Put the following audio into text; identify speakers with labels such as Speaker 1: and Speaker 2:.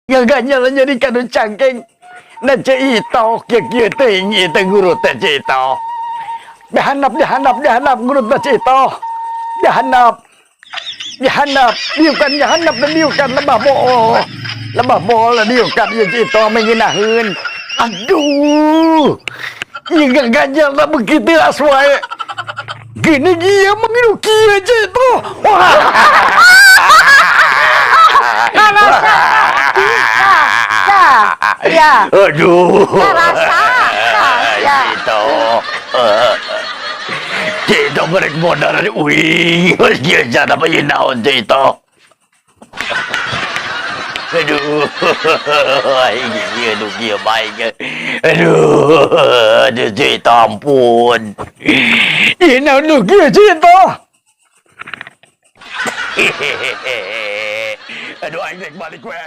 Speaker 1: Gaganya lah jadi kanu cangkeng. Na ceito kia tinggi guru teh ceito. Jahanap guru teh ceito. Jahanap. Diukan jahanap dan diukan lebah bo lah diukan ya ceito menginahin. Aduh. Yang gaganya lah begitu aswae. Gini dia mengiru kia ceito.
Speaker 2: Ya.
Speaker 1: Aduh.
Speaker 2: Rasa. Ya.
Speaker 1: Cito balik modal ni uing. Dia jangan apa yang naon Cito. Aduh. Dia baik. Aduh. Cito ampun. Ini naon dia Cito. Aduh, aing balik gue.